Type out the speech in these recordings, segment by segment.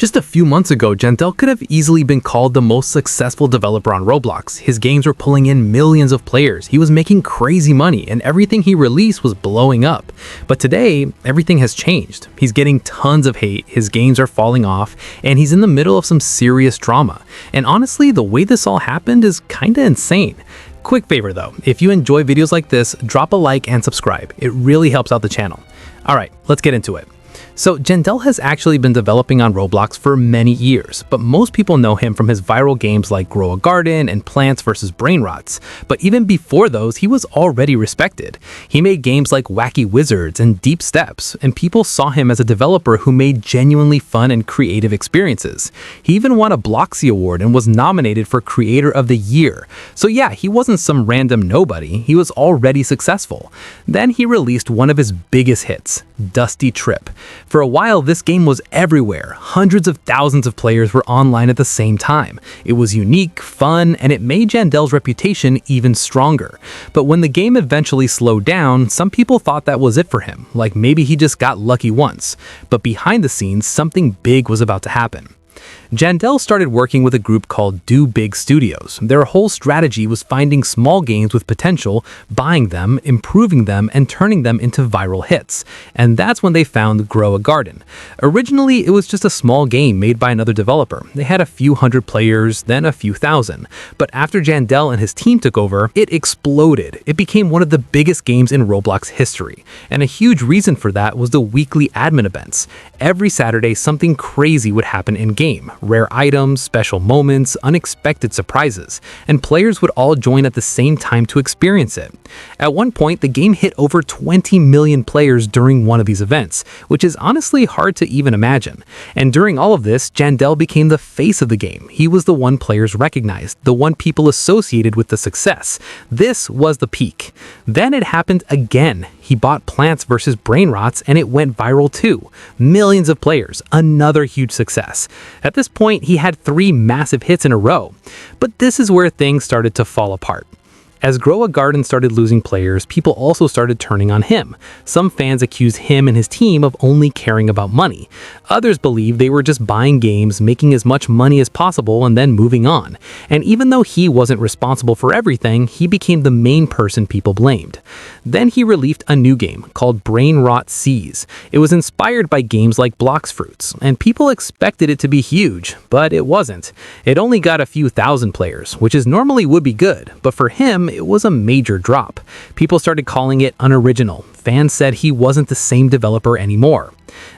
Just a few months ago, Jandel could have easily been called the most successful developer on Roblox. His games were pulling in millions of players, he was making crazy money, and everything he released was blowing up. But today, everything has changed. He's getting tons of hate, his games are falling off, and he's in the middle of some serious drama. And honestly, the way this all happened is kinda insane. Quick favor though, if you enjoy videos like this, drop a like and subscribe. It really helps out the channel. Alright, let's get into it. So Jandel has actually been developing on Roblox for many years, but most people know him from his viral games like Grow a Garden and Plants vs. Brainrots. But even before those, he was already respected. He made games like Wacky Wizards and Deep Steps, and people saw him as a developer who made genuinely fun and creative experiences. He even won a Bloxy Award and was nominated for Creator of the Year. So yeah, he wasn't some random nobody, he was already successful. Then he released one of his biggest hits, Dusty Trip. For a while, this game was everywhere. Hundreds of thousands of players were online at the same time. It was unique, fun, and it made Jandel's reputation even stronger. But when the game eventually slowed down, some people thought that was it for him, like maybe he just got lucky once. But behind the scenes, something big was about to happen. Jandel started working with a group called Do Big Studios. Their whole strategy was finding small games with potential, buying them, improving them, and turning them into viral hits. And that's when they found Grow a Garden. Originally, it was just a small game made by another developer. They had a few hundred players, then a few thousand. But after Jandel and his team took over, it exploded. It became one of the biggest games in Roblox history. And a huge reason for that was the weekly admin events. Every Saturday, something crazy would happen in-game. Rare items, special moments, unexpected surprises, and players would all join at the same time to experience it. At one point, the game hit over 20 million players during one of these events, which is honestly hard to even imagine. And during all of this, Jandel became the face of the game. He was the one players recognized, the one people associated with the success. This was the peak. Then it happened again. He bought Plants vs. Brainrots and it went viral too. Millions of players, another huge success. At this point, he had 3 massive hits in a row. But this is where things started to fall apart. As Grow a Garden started losing players, people also started turning on him. Some fans accused him and his team of only caring about money. Others believed they were just buying games, making as much money as possible, and then moving on. And even though he wasn't responsible for everything, he became the main person people blamed. Then he released a new game called Brainrot Seas. It was inspired by games like Blox Fruits, and people expected it to be huge, but it wasn't. It only got a few thousand players, which is normally would be good, but for him, it was a major drop. People started calling it unoriginal. Fans said he wasn't the same developer anymore.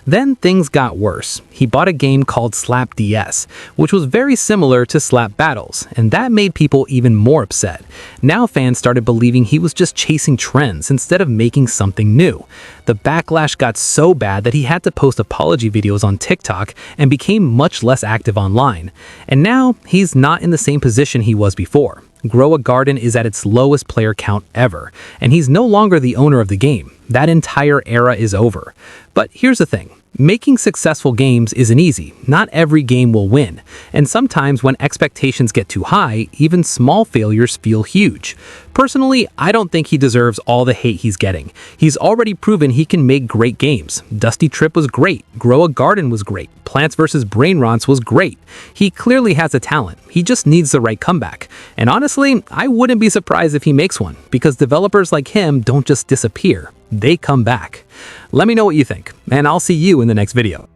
Then things got worse. He bought a game called Slap DS, which was very similar to Slap Battles, and that made people even more upset. Now fans started believing he was just chasing trends instead of making something new. The backlash got so bad that he had to post apology videos on TikTok and became much less active online. And now he's not in the same position he was before. Grow a Garden is at its lowest player count ever, and he's no longer the owner of the game. That entire era is over. But here's the thing. Making successful games isn't easy. Not every game will win. And sometimes when expectations get too high, even small failures feel huge. Personally, I don't think he deserves all the hate he's getting. He's already proven he can make great games. Dusty Trip was great. Grow a Garden was great. Plants vs. Brainrots was great. He clearly has a talent. He just needs the right comeback. And honestly, I wouldn't be surprised if he makes one, because developers like him don't just disappear. They come back. Let me know what you think, and I'll see you in the next video.